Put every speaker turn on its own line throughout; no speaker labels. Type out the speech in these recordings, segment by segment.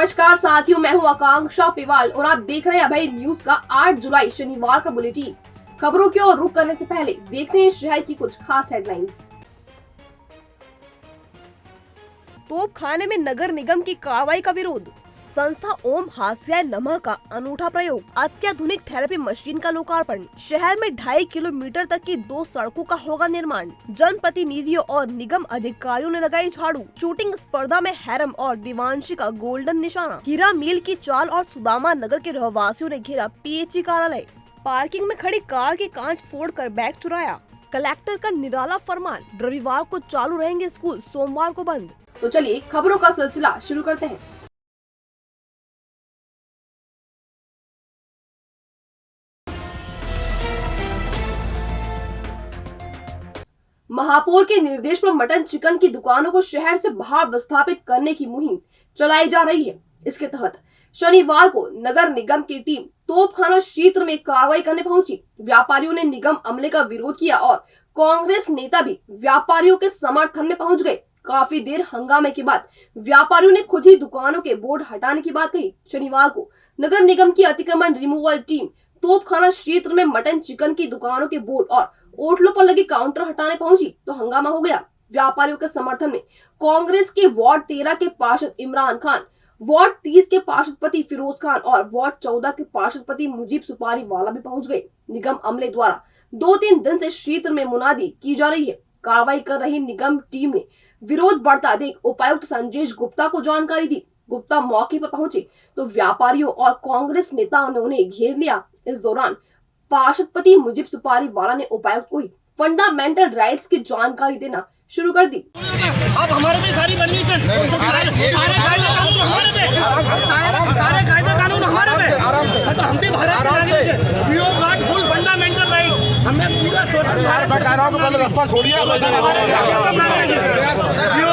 नमस्कार साथियों, मैं हूं आकांक्षा पिवाल और आप देख रहे हैं अभय न्यूज का 8 जुलाई शनिवार का बुलेटिन। खबरों की ओर रुख करने से पहले देखते हैं शहर की कुछ खास हेडलाइंस। तोप खाने में नगर निगम की कार्रवाई का विरोध। संस्था ओम हास्याय नमः का अनूठा प्रयोग। अत्याधुनिक थेरेपी मशीन का लोकार्पण। शहर में 2.5 किलोमीटर तक की 2 सड़कों का होगा निर्माण। जनप्रतिनिधियों और निगम अधिकारियों ने लगाई झाड़ू। शूटिंग स्पर्धा में हैरम और दिवांशी का गोल्डन निशाना। हीरा मिल की चाल और सुदामा नगर के रहवासियों ने घेरा पीएचई कार्यालय। पार्किंग में खड़ी कार के कांच फोड़कर बैग चुराया। कलेक्टर का निराला फरमान, रविवार को चालू रहेंगे स्कूल, सोमवार को बंद। तो चलिए खबरों का सिलसिला शुरू करते हैं। महापौर के निर्देश पर मटन चिकन की दुकानों को शहर से बाहर विस्थापित करने की मुहिम चलाई जा रही है। इसके तहत शनिवार को नगर निगम की टीम तोपखाना क्षेत्र में कार्रवाई करने पहुंची। व्यापारियों ने निगम अमले का विरोध किया और कांग्रेस नेता भी व्यापारियों के समर्थन में पहुंच गए। काफी देर हंगामे के बाद व्यापारियों ने खुद ही दुकानों के बोर्ड हटाने की बात कही। शनिवार को नगर निगम की अतिक्रमण रिमूवल टीम तोपखाना क्षेत्र में मटन चिकन की दुकानों के बोर्ड और होटलों पर लगे काउंटर हटाने पहुंची तो हंगामा हो गया। व्यापारियों के समर्थन में कांग्रेस के वार्ड 13 के पार्षद इमरान खान, वार्ड 30 के पार्षद पति फिरोज खान और वार्ड 14 के पार्षद पति मुजीब सुपारी वाला भी पहुंच गए। निगम अमले द्वारा 2-3 दिन से क्षेत्र में मुनादी की जा रही है। कार्रवाई कर रही निगम टीम ने विरोध बढ़ता देख उपायुक्त संजय गुप्ता को जानकारी दी। गुप्ता मौके पर पहुंचे तो व्यापारियों और कांग्रेस नेताओं ने उन्हें घेर लिया। इस दौरान पार्षद पति मुजीब सुपारी वाला ने उपायुक्त को ही फंडामेंटल राइट्स की जानकारी देना शुरू कर दी।
अब हमारे पे सारी परमिशन, सारे कायदे कानून हमारे पे, तो हम भी भारत के we got full fundamental right. हमने पूरा स्वतंत्र रास्ता छोड़िए, we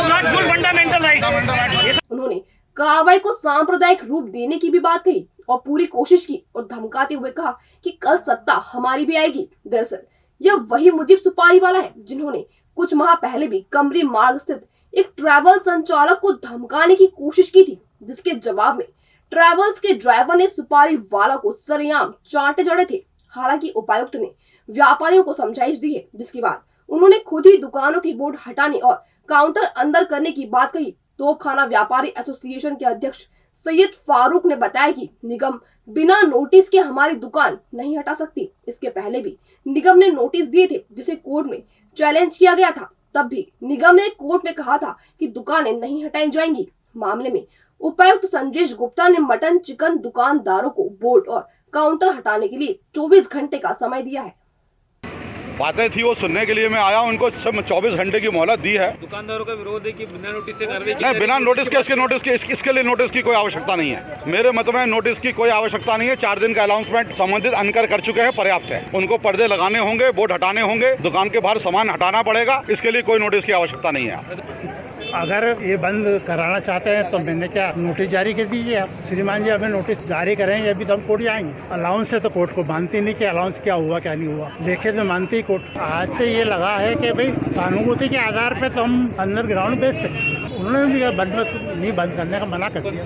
got full fundamental right.
उन्होंने कार्रवाई को सांप्रदायिक रूप देने की भी बात कही और पूरी कोशिश की और धमकाते हुए कहा कि कल सत्ता हमारी भी आएगी। दरअसल यह वही मुजीब सुपारी वाला है जिन्होंने कुछ माह पहले भी कमरी मार्ग स्थित एक ट्रैवल संचालक को धमकाने की कोशिश की थी, जिसके जवाब में ट्रैवल्स के ड्राइवर ने सुपारी वाला को सरेआम चांटे जड़े थे। हालांकि उपायुक्त ने व्यापारियों को समझाइश दी है, जिसके बाद उन्होंने खुद ही दुकानों की बोर्ड हटाने और काउंटर अंदर करने की बात कही। तोपखाना व्यापारी एसोसिएशन के अध्यक्ष सैयद फारूक ने बताया कि निगम बिना नोटिस के हमारी दुकान नहीं हटा सकती। इसके पहले भी निगम ने नोटिस दिए थे, जिसे कोर्ट में चैलेंज किया गया था। तब भी निगम ने कोर्ट में कहा था कि दुकानें नहीं हटाई जाएंगी। मामले में उपायुक्त संजय गुप्ता ने मटन चिकन दुकानदारों को बोर्ड और काउंटर हटाने के लिए 24 घंटे का समय दिया है।
बातें थी वो सुनने के लिए मैं आया, उनको सब 24 घंटे की मोहलत दी है।
दुकानदारों का विरोध है कि बिना नोटिस से कार्रवाई की।
नहीं, बिना नोटिस के इसके लिए नोटिस की कोई आवश्यकता नहीं है। मेरे मत में नोटिस की कोई आवश्यकता नहीं है। 4 दिन का अनाउंसमेंट संबंधित अनकर कर चुके हैं, पर्याप्त है। उनको पर्दे लगाने होंगे, बोर्ड हटाने होंगे, दुकान के बाहर सामान हटाना पड़ेगा। इसके लिए कोई नोटिस की आवश्यकता नहीं है।
अगर ये बंद कराना चाहते हैं तो मैंने क्या नोटिस जारी कर दीजिए आप। श्रीमान जी हमें नोटिस जारी करेंगे अभी तो हम कोर्ट जाएंगे। अलाउंस से तो कोर्ट को मानती नहीं कि अलाउंस क्या हुआ क्या नहीं हुआ, लेखे तो मानती ही कोर्ट। आज से ये लगा है कि भाई सहानुभूति के आधार पर तो हम अंडरग्राउंड बेच सकते। उन्होंने भी नहीं बंद करने का मना कर दिया।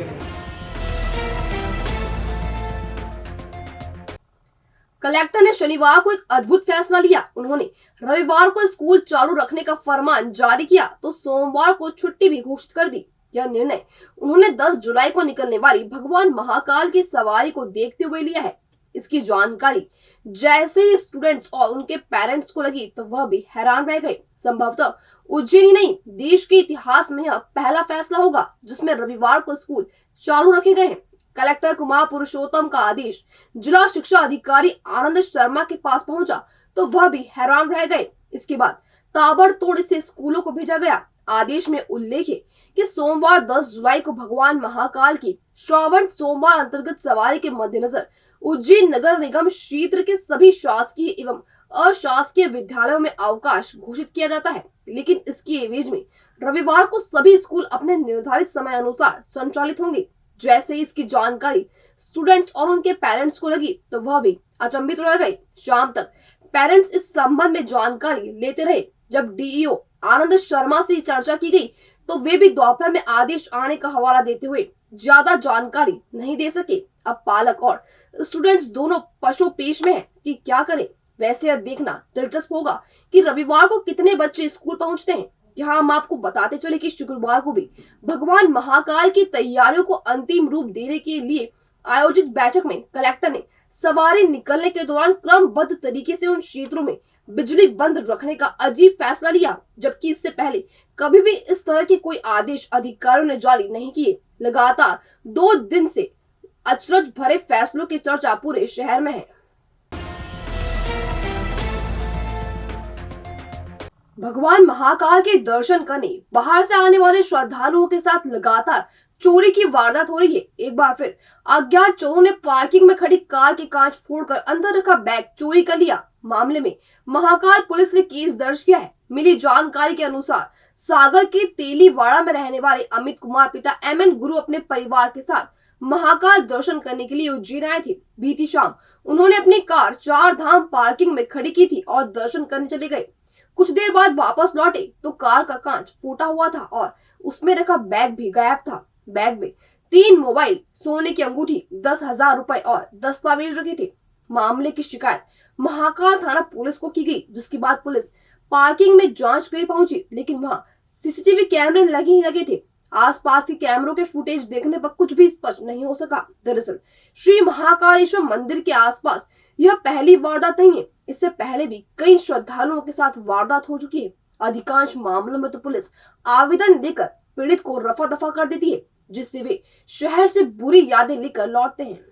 कलेक्टर ने शनिवार को एक अद्भुत फैसला लिया। उन्होंने रविवार को स्कूल चालू रखने का फरमान जारी किया तो सोमवार को छुट्टी भी घोषित कर दी। यह निर्णय उन्होंने 10 जुलाई को निकलने वाली भगवान महाकाल की सवारी को देखते हुए लिया है। इसकी जानकारी जैसे ही स्टूडेंट्स और उनके पेरेंट्स को लगी तो वह भी हैरान रह गए। संभवतः उज्जैन ही नहीं, देश के इतिहास में यह पहला फैसला होगा जिसमें रविवार को स्कूल चालू रखे गए हैं। कलेक्टर कुमार पुरुषोत्तम का आदेश जिला शिक्षा अधिकारी आनंद शर्मा के पास पहुंचा तो वह भी हैरान रह गए। इसके बाद ताबड़तोड़ इसे स्कूलों को भेजा गया। आदेश में उल्लेख है कि सोमवार 10 जुलाई को भगवान महाकाल की श्रावण सोमवार अंतर्गत सवारी के मद्देनजर उज्जैन नगर निगम क्षेत्र के सभी शासकीय एवं अशासकीय विद्यालयों में अवकाश घोषित किया जाता है, लेकिन इसकी एवज में रविवार को सभी स्कूल अपने निर्धारित समय अनुसार संचालित होंगे। जैसे इसकी जानकारी स्टूडेंट्स और उनके पेरेंट्स को लगी तो वह भी अचंभित रह गए। शाम तक पेरेंट्स इस संबंध में जानकारी लेते रहे। जब डीईओ आनंद शर्मा से चर्चा की गई तो वे भी दोपहर में आदेश आने का हवाला देते हुए ज्यादा जानकारी नहीं दे सके। अब पालक और स्टूडेंट्स दोनों पशोपेश में हैं कि क्या करें। वैसे यह देखना दिलचस्प होगा कि रविवार को कितने बच्चे स्कूल पहुंचते हैं। यहाँ हम आपको बताते चले कि शुक्रवार को भी भगवान महाकाल की तैयारियों को अंतिम रूप देने के लिए आयोजित बैठक में कलेक्टर ने सवारी निकलने के दौरान क्रमबद्ध तरीके से उन क्षेत्रों में बिजली बंद रखने का अजीब फैसला लिया, जबकि इससे पहले कभी भी इस तरह के कोई आदेश अधिकारियों ने जारी नहीं किए। लगातार 2 दिन से अचरज भरे फैसलों की चर्चा पूरे शहर में है। भगवान महाकाल के दर्शन करने बाहर से आने वाले श्रद्धालुओं के साथ लगातार चोरी की वारदात हो रही है। एक बार फिर अज्ञात चोरों ने पार्किंग में खड़ी कार के कांच फोड़कर अंदर रखा बैग चोरी कर लिया। मामले में महाकाल पुलिस ने केस दर्ज किया है। मिली जानकारी के अनुसार सागर के तेलीवाड़ा में रहने वाले अमित कुमार पिता MN गुरु अपने परिवार के साथ महाकाल दर्शन करने के लिए उज्जैन आए थे। बीती शाम उन्होंने अपनी कार 4 धाम पार्किंग में खड़ी की थी और दर्शन करने चले गए। कुछ देर बाद वापस लौटे तो कार का कांच फूटा हुआ था और उसमें रखा बैग भी गायब था। बैग में 3 मोबाइल, सोने की अंगूठी, 10,000 रुपए और दस्तावेज रखे थे। मामले की शिकायत महाकाल थाना पुलिस को की गई, जिसके बाद पुलिस पार्किंग में जांच के लिए पहुंची, लेकिन वहां CCTV कैमरे लगे थे। आसपास के कैमरों के फुटेज देखने पर कुछ भी स्पष्ट नहीं हो सका। दरअसल श्री महाकालेश्वर मंदिर के आसपास यह पहली वारदात नहीं है। इससे पहले भी कई श्रद्धालुओं के साथ वारदात हो चुकी है। अधिकांश मामलों में तो पुलिस आवेदन देकर पीड़ित को रफा दफा कर देती है, जिससे वे शहर से बुरी यादें लेकर लौटते हैं।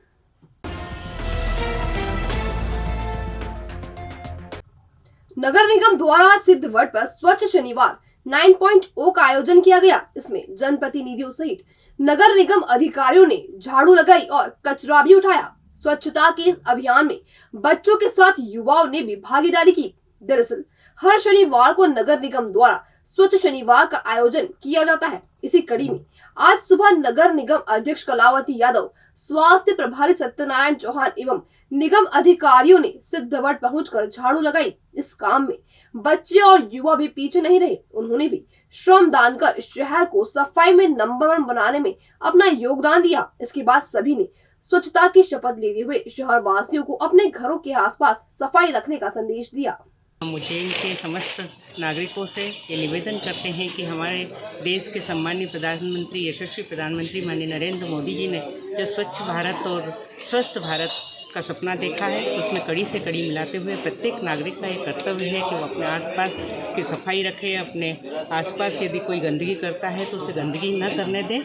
नगर निगम द्वारा सिद्धवट पर स्वच्छ शनिवार 9.0 का आयोजन किया गया। इसमें जनप्रतिनिधियों सहित नगर निगम अधिकारियों ने झाड़ू लगाई और कचरा भी उठाया। स्वच्छता के इस अभियान में बच्चों के साथ युवाओं ने भी भागीदारी की। दरअसल हर शनिवार को नगर निगम द्वारा स्वच्छ शनिवार का आयोजन किया जाता है। इसी कड़ी में आज सुबह नगर निगम अध्यक्ष कलावती यादव, स्वास्थ्य प्रभारी सत्यनारायण चौहान एवं निगम अधिकारियों ने सिद्धवट पहुंचकर झाड़ू लगाई। इस काम में बच्चे और युवा भी पीछे नहीं रहे। उन्होंने भी श्रम दान कर शहर को सफाई में नंबर 1 बनाने में अपना योगदान दिया। इसके बाद सभी ने स्वच्छता की शपथ लेते हुए शहर वासियों को अपने घरों के आसपास सफाई रखने का संदेश दिया।
हम उज्जैन के समस्त नागरिकों से ये निवेदन करते हैं कि हमारे देश के सम्मानीय प्रधानमंत्री, यशस्वी प्रधानमंत्री माननीय नरेंद्र मोदी जी ने जो स्वच्छ भारत और स्वस्थ भारत का सपना देखा है, उसमें कड़ी से कड़ी मिलाते हुए प्रत्येक नागरिक का ये कर्तव्य है कि वो अपने आसपास की सफाई रखे। अपने आसपास यदि कोई गंदगी करता है तो उसे गंदगी न करने दें।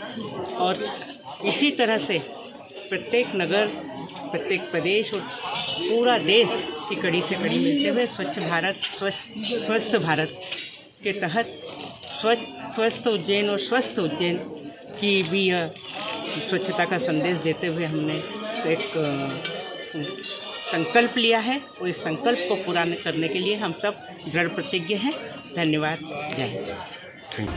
और इसी तरह से प्रत्येक नगर, प्रत्येक प्रदेश और पूरा देश की कड़ी से कड़ी मिलते हुए स्वच्छ भारत, स्वस्थ भारत के तहत स्वस्थ उज्जैन और स्वस्थ उज्जैन की भी स्वच्छता का संदेश देते हुए हमने एक संकल्प लिया है और इस संकल्प को पूरा करने के लिए हम सब दृढ़ प्रतिज्ञ हैं। धन्यवाद। जय हिंद।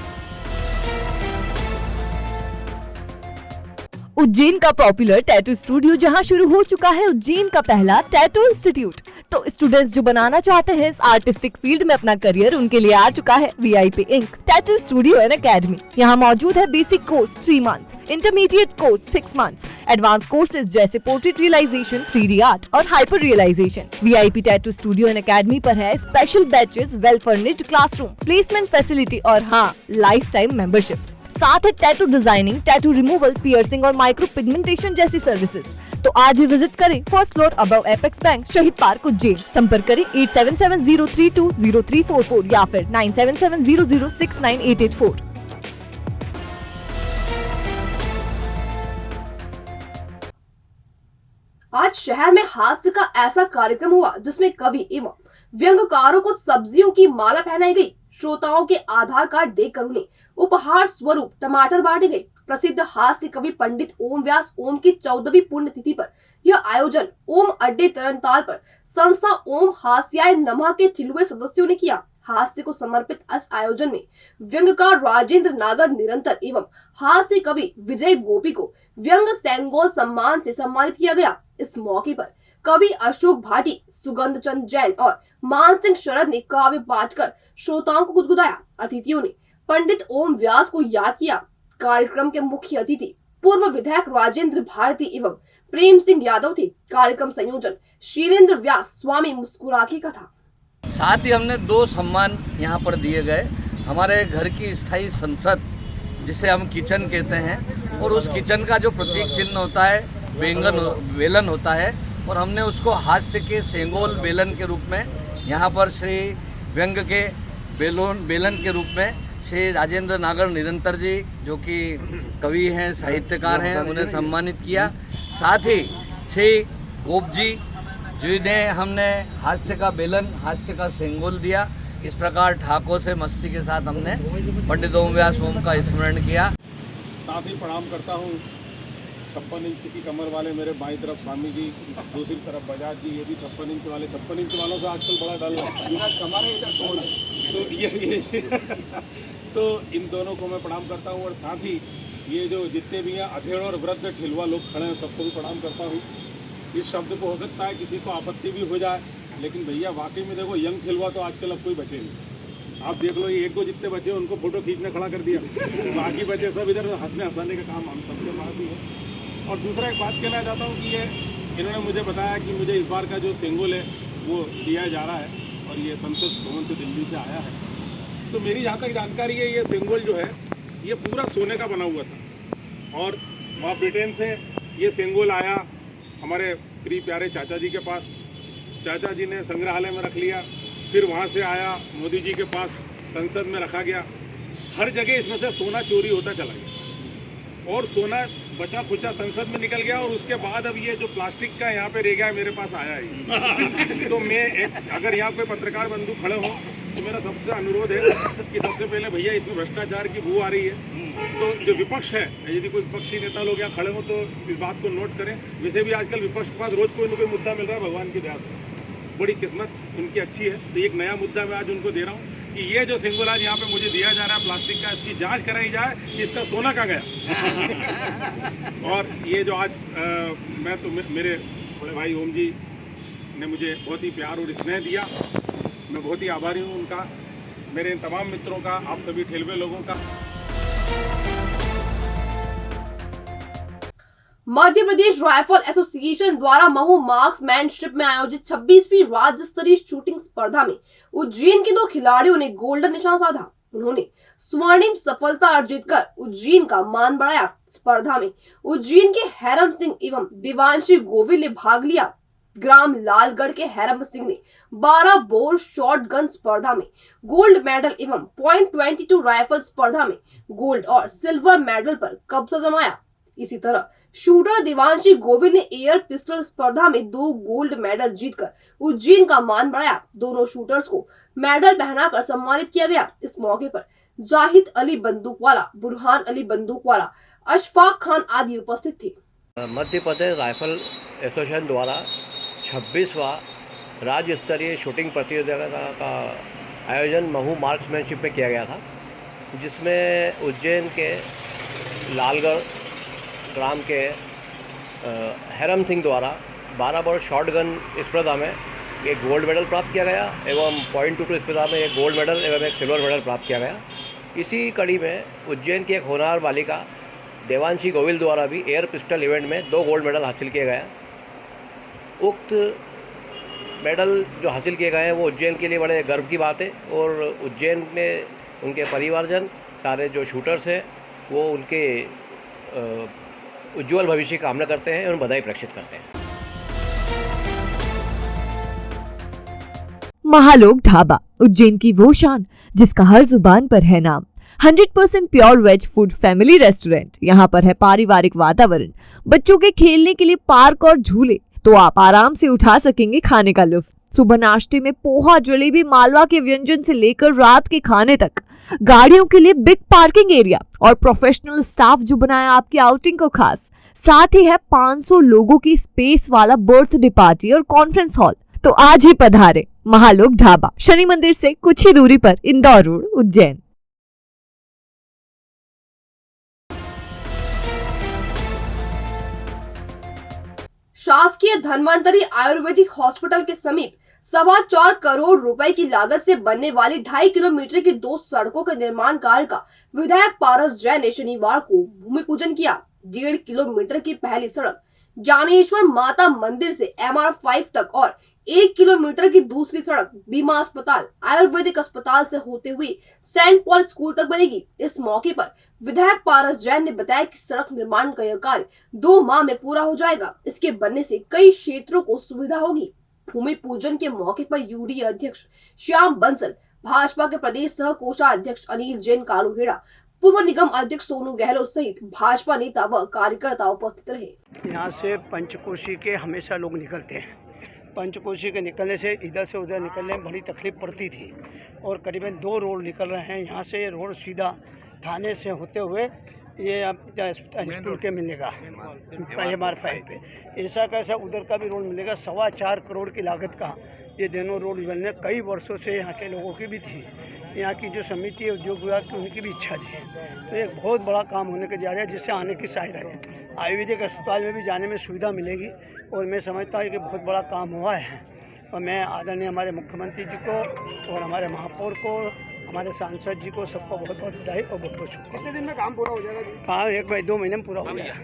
उज्जैन का पॉपुलर टैटू स्टूडियो जहां शुरू हो चुका है उज्जैन का पहला टैटू इंस्टीट्यूट। तो स्टूडेंट्स जो बनाना चाहते हैं इस आर्टिस्टिक फील्ड में अपना करियर, उनके लिए आ चुका है VIP ink tattoo studio and academy. यहाँ मौजूद है basic course 3 months, intermediate course 6 months, advance courses जैसे पोर्ट्रेट रियलाइजेशन, 3D आर्ट और hyper realization. VIP tattoo studio and academy पर है special batches, well furnished classroom, placement facility और हाँ, life time membership. साथ है tattoo designing, tattoo removal, piercing और micro pigmentation जैसी सर्विसेज। तो आज ही विजिट करें first floor above apex bank, शहीद पार्क उज्जैन। संपर्क करें 8770320344 या फिर 9770069884।
आज शहर में हास्य का ऐसा कार्यक्रम हुआ जिसमें कवि एवं व्यंग्यकारों को सब्जियों की माला पहनाई गई। श्रोताओं के आधार कार्ड देकर उन्हें उपहार स्वरूप टमाटर बांटे गए। प्रसिद्ध हास्य कवि पंडित ओम व्यास ओम की 14वीं पुण्यतिथि पर यह आयोजन ओम अड्डे तरनताल पर संस्था ओम हास्याय नमः के ठिलुए सदस्यों ने किया। हास्य को समर्पित इस आयोजन में व्यंग्यकार राजेंद्र नागर निरंतर एवं हास्य कवि विजय गोपी को व्यंग सेंगोल सम्मान से सम्मानित किया गया। इस मौके पर कवि अशोक भाटी, सुगंध चंद जैन और मान सिंह शरद ने काव्य पाठ कर श्रोताओं को गुदगुदाया। अतिथियों ने पंडित ओम व्यास को याद किया। कार्यक्रम के मुख्य अतिथि पूर्व विधायक राजेंद्र भारती एवं प्रेम सिंह यादव थे। कार्यक्रम संयोजन शीलेंद्र व्यास स्वामी मुस्कुराके का था।
साथ ही हमने 2 सम्मान यहाँ पर दिए गए। हमारे घर की स्थायी संसद जिसे हम किचन कहते हैं, और उस किचन का जो प्रतीक चिन्ह होता है बेलन होता है, और हमने उसको हास्य के सेंगोल बेलन के रूप में यहाँ पर श्री व्यंग के बेलन के रूप में श्री राजेंद्र नागर निरंतर जी जो कि कवि हैं, साहित्यकार हैं, उन्हें सम्मानित किया। साथ ही श्री गोप जी जिन्हें हमने हास्य का बेलन, हास्य का सेंगोल दिया। इस प्रकार ठाकों से मस्ती के साथ हमने पंडित ओम व्यास ओम का स्मरण किया।
साथ ही प्रणाम करता हूँ 56 इंच की कमर वाले मेरे बाईं तरफ स्वामी जी, दूसरी तरफ बजाज जी, ये भी 56 इंच वाले। 56 इंच वालों से आजकल बड़ा डर लगता है, हमारे इधर कौन है, तो ये तो इन दोनों को मैं प्रणाम करता हूँ। और साथ ही ये जो जितने भी यहाँ अधेड़ और वृद्ध ठिलवा लोग खड़े हैं, सबको भी प्रणाम करता हूँ। इस शब्द को हो सकता है किसी को आपत्ति भी हो जाए, लेकिन भैया वाकई में देखो यंग ठिलवा तो आजकल अब कोई बचे नहीं। आप देख लो, ये 1-2 जितने बचे उनको फोटो खींचने खड़ा कर दिया, बाकी बचे सब इधर हंसने हंसाने का काम हम सबके पास ही है। और दूसरा एक बात कहना चाहता हूँ कि ये इन्होंने मुझे बताया कि मुझे इस बार का जो सेंगोल है वो दिया जा रहा है, और ये संसद भवन से दिल्ली से आया है। तो मेरी जहाँ तक जानकारी है, ये सेंगोल जो है ये पूरा सोने का बना हुआ था, और वहाँ ब्रिटेन से ये सेंगोल आया हमारे प्रिय प्यारे चाचा जी के पास। चाचा जी ने संग्रहालय में रख लिया, फिर वहाँ से आया मोदी जी के पास, संसद में रखा गया। हर जगह इसमें से सोना चोरी होता चला गया, और सोना बचा खुचा संसद में निकल गया। और उसके बाद अब ये जो प्लास्टिक का यहाँ पे रह गया मेरे पास आया है। तो मैं अगर यहाँ पे पत्रकार बंधु खड़े हों तो मेरा सबसे अनुरोध है कि सबसे पहले भैया इसमें भ्रष्टाचार की बू आ रही है, तो जो विपक्ष है, यदि कोई विपक्षी नेता लोग यहाँ खड़े हों तो इस बात को नोट करें। वैसे भी आजकल विपक्ष के पास रोज कोई न कोई मुद्दा मिल रहा है, भगवान की दया से बड़ी किस्मत उनकी अच्छी है। तो एक नया मुद्दा मैं आज उनको दे रहा हूँ कि ये जो सेंगोल आज यहाँ पे मुझे दिया जा रहा है प्लास्टिक का, इसकी जांच कराई जाए कि इसका सोना कहाँ गया। और ये जो आज मैं तो मेरे बड़े भाई ओम जी ने मुझे बहुत ही प्यार और स्नेह दिया, मैं बहुत ही आभारी हूँ उनका, मेरे इन तमाम मित्रों का, आप सभी ठेलवे लोगों का।
मध्य प्रदेश राइफल एसोसिएशन द्वारा महू मार्क्समैनशिप में आयोजित 26वीं राज्य स्तरीय शूटिंग स्पर्धा में उज्जैन के 2 खिलाड़ियों ने गोल्डन निशान साधा। उन्होंने स्वर्णिम सफलता अर्जित कर उज्जैन का मान बढ़ाया। स्पर्धा में उज्जैन के हैरम सिंह एवं देवांशी गोविल ने भाग लिया। ग्राम लालगढ़ के हैरम सिंह ने 12 बोर शॉर्ट गन स्पर्धा में गोल्ड मेडल एवं .22 राइफल स्पर्धा में गोल्ड और सिल्वर मेडल पर कब्जा जमाया। इसी तरह शूटर देवांशी गोविल ने एयर पिस्टल स्पर्धा में 2 गोल्ड मेडल जीतकर उज्जैन का मान बढ़ाया। दोनों शूटर्स को मेडल पहनाकर सम्मानित किया गया। इस मौके पर जाहिद अली बंदूकवाला, बुरहान अली बंदूकवाला, अशफाक खान आदि उपस्थित थे।
मध्य प्रदेश राइफल एसोसिएशन द्वारा 26वां राज्य स्तरीय शूटिंग प्रतियोगिता का आयोजन महू मार्क्समैनशिप में किया गया था, जिसमें उज्जैन के लालगढ़ ग्राम के हैरम सिंह द्वारा 12 बोर शॉर्ट गन स्पर्धा में एक गोल्ड मेडल प्राप्त किया गया एवं .22 स्पर्धा में एक गोल्ड मेडल एवं एक सिल्वर मेडल प्राप्त किया गया। इसी कड़ी में उज्जैन की एक होनहार बालिका देवांशी गोविल द्वारा भी एयर पिस्टल इवेंट में 2 गोल्ड मेडल हासिल किए गए। उक्त मेडल जो हासिल किए गए हैं वो उज्जैन के लिए बड़े गर्व की बात है, और उज्जैन में उनके परिवारजन, सारे जो शूटर्स हैं, वो उनके उज्ज्वल भविष्य की कामना करते हैं और बधाई प्रेषित करते हैं।
महालोक ढाबा, उज्जैन की वो शान जिसका हर जुबान पर है नाम। 100% pure veg food family restaurant. यहाँ पर है पारिवारिक वातावरण, बच्चों के खेलने के लिए पार्क और झूले, तो आप आराम से उठा सकेंगे खाने का लुत्फ। सुबह नाश्ते में पोहा, जलेबी, मालवा के व्यंजन से लेकर रात के खाने तक, गाड़ियों के लिए बिग पार्किंग एरिया और प्रोफेशनल स्टाफ जो बनाया आपकी आउटिंग को खास। साथ ही है 500 लोगों की स्पेस वाला बर्थडे पार्टी और कॉन्फ्रेंस हॉल। तो आज ही पधारे महालोक ढाबा, शनि मंदिर से कुछ ही दूरी पर, इंदौर रोड, उज्जैन।
शासकीय धन्वंतरी आयुर्वेदिक हॉस्पिटल के समीप 4.25 करोड़ रुपए की लागत से बनने वाली 2.5 किलोमीटर की 2 सड़कों के निर्माण कार्य का विधायक पारस जैन ने शनिवार को भूमि पूजन किया। 1.5 किलोमीटर की पहली सड़क ज्ञानेश्वर माता मंदिर से MR5 तक और 1 किलोमीटर की दूसरी सड़क बीमा अस्पताल आयुर्वेदिक अस्पताल से होते हुए सेंट पॉल स्कूल तक बनेगी। इस मौके पर विधायक पारस जैन ने बताया कि सड़क निर्माण का यह कार्य 2 माह में पूरा हो जाएगा। इसके बनने से कई क्षेत्रों को सुविधा होगी। भूमि पूजन के मौके पर यूडीए अध्यक्ष श्याम बंसल, भाजपा के प्रदेश सह कोषाध्यक्ष अनिल जैन कालूहेड़ा, पूर्व निगम अध्यक्ष सोनू गहलोत सहित भाजपा नेता व कार्यकर्ता उपस्थित रहे।
यहाँ से पंचकोशी के हमेशा लोग निकलते हैं। पंचकोशी के निकलने से इधर से उधर निकलने में बड़ी तकलीफ पड़ती थी और करीबन 2 रोड निकल रहे हैं। यहाँ से रोड सीधा थाने से होते हुए ये अब स्कूल के मिलेगा MR5 पे, ऐसा कैसा उधर का भी रोड मिलेगा। 4.25 करोड़ की लागत का ये दोनों रोड बनने कई वर्षों से यहाँ के लोगों की भी थी। यहाँ की जो समिति है उद्योग विभाग की, उनकी भी इच्छा थी। तो एक बहुत बड़ा काम होने के जा रहा है जिससे आने की शायद है। आयुर्वेदिक अस्पताल में भी जाने में सुविधा मिलेगी और मैं समझता हूँ कि बहुत बड़ा काम हुआ है। और मैं आदरणीय हमारे मुख्यमंत्री जी को और हमारे महापौर को, हमारे सांसद जी को, सबको बहुत बहुत बधाई और बहुत बहुत शुक्रिया।
कितने दिन में काम पूरा हो जाएगा?
काम 1-2 महीने में पूरा हो जाएगा।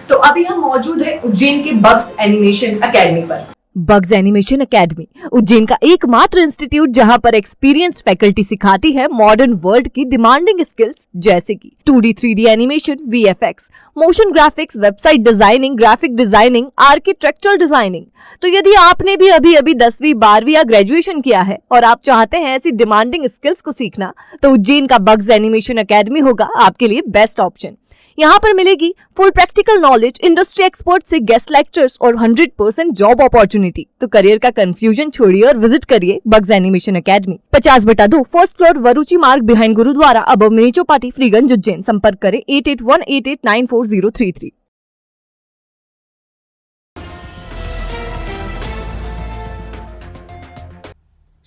तो अभी हम मौजूद हैं उज्जैन के बग्स एनिमेशन एकेडमी पर। बग्स एनिमेशन एकेडमी उज्जैन का एकमात्र इंस्टीट्यूट जहां पर एक्सपीरियंस फैकल्टी सिखाती है मॉडर्न वर्ल्ड की डिमांडिंग स्किल्स जैसे कि 2D 3D animation, VFX, motion graphics, website designing, graphic designing, architectural designing. तो यदि आपने भी अभी 10वीं 12वीं या ग्रेजुएशन किया है और आप चाहते हैं ऐसी डिमांडिंग स्किल्स को सीखना, तो उज्जैन का बग्स एनिमेशन एकेडमी होगा आपके लिए बेस्ट ऑप्शन। यहाँ पर मिलेगी full practical knowledge, industry expert से गेस्ट लेक्चर्स और 100% जॉब अपॉर्चुनिटी। तो करियर का कंफ्यूजन छोड़िए और विजिट करिए Bugs Animation Academy, 50/2, first floor, Varuchi Marg, behind Gurudwara, above mini Chaupati, Freeganj, Ujjain. संपर्क करें 8818894033।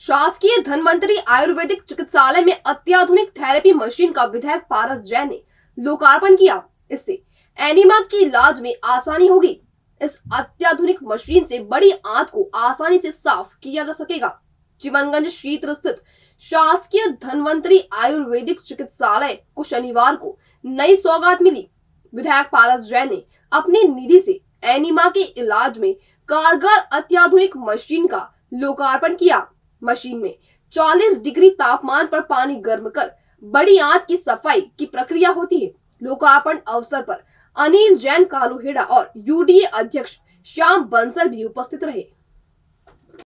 शासकीय धन्वंतरी आयुर्वेदिक चिकित्सालय में अत्याधुनिक थेरेपी मशीन का विधायक पारस जैन ने लोकार्पण किया। इससे एनीमा की इलाज में आसानी होगी। इस अत्याधुनिक मशीन से बड़ी आंत को आसानी से साफ किया जा सकेगा। चिमनगंज क्षेत्र स्थित शासकीय धन्वंतरी आयुर्वेदिक चिकित्सालय को शनिवार को नई सौगात मिली। विधायक पारस जैन ने अपनी निधि से एनीमा के इलाज में कारगर अत्याधुनिक मशीन का लोकार्पण किया। मशीन में 40 डिग्री तापमान पर पानी गर्म कर बड़ी आंत की सफाई की प्रक्रिया होती है। लोकार्पण अवसर पर अनिल जैन कालूहेड़ा और यूडीए अध्यक्ष श्याम बंसल भी उपस्थित रहे।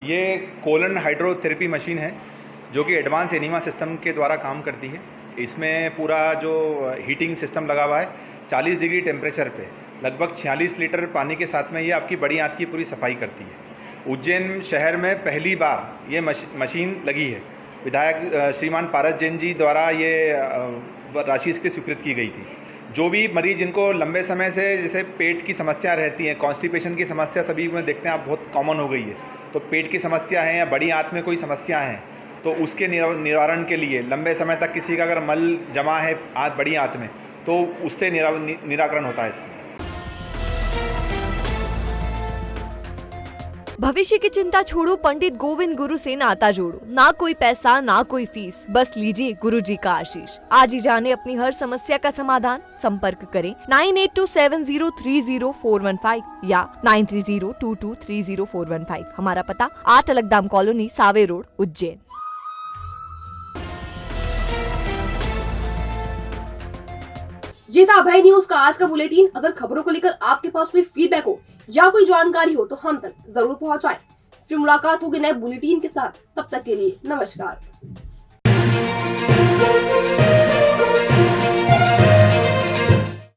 ये कोलन हाइड्रोथेरेपी मशीन है जो कि एडवांस एनीमा सिस्टम के द्वारा काम करती है। इसमें पूरा जो हीटिंग सिस्टम लगा हुआ है, 40 डिग्री टेम्परेचर पे लगभग 46 लीटर पानी के साथ में ये आपकी बड़ी आंत की पूरी सफाई करती है। उज्जैन शहर में पहली बार ये मशीन लगी है। विधायक श्रीमान पारस जैन जी द्वारा ये राशि इसकी स्वीकृत की गई थी। जो भी मरीज जिनको लंबे समय से जैसे पेट की समस्या रहती है, कॉन्स्टिपेशन की समस्या सभी में देखते हैं आप बहुत कॉमन हो गई है, तो पेट की समस्या है या बड़ी आंत में कोई समस्या है तो उसके निवारण के लिए लंबे समय तक किसी का अगर मल जमा है बड़ी आंत में तो उससे निराकरण होता है इसमें।
भविष्य की चिंता छोड़ो, पंडित गोविंद गुरु से नाता जोड़ो। ना कोई पैसा ना कोई फीस, बस लीजिए गुरु जी का आशीष। आज ही जाने अपनी हर समस्या का समाधान। संपर्क करें 9827030415 या 9302230415। हमारा पता 8 अलगदाम कॉलोनी, सावे रोड, उज्जैन।
ये था अभय न्यूज का आज का बुलेटिन। अगर खबरों को लेकर आपके पास कोई फीडबैक हो या कोई जानकारी हो तो हम तक जरूर पहुंचाएं। फिर मुलाकात होगी नए बुलेटिन के साथ। तब तक के लिए नमस्कार।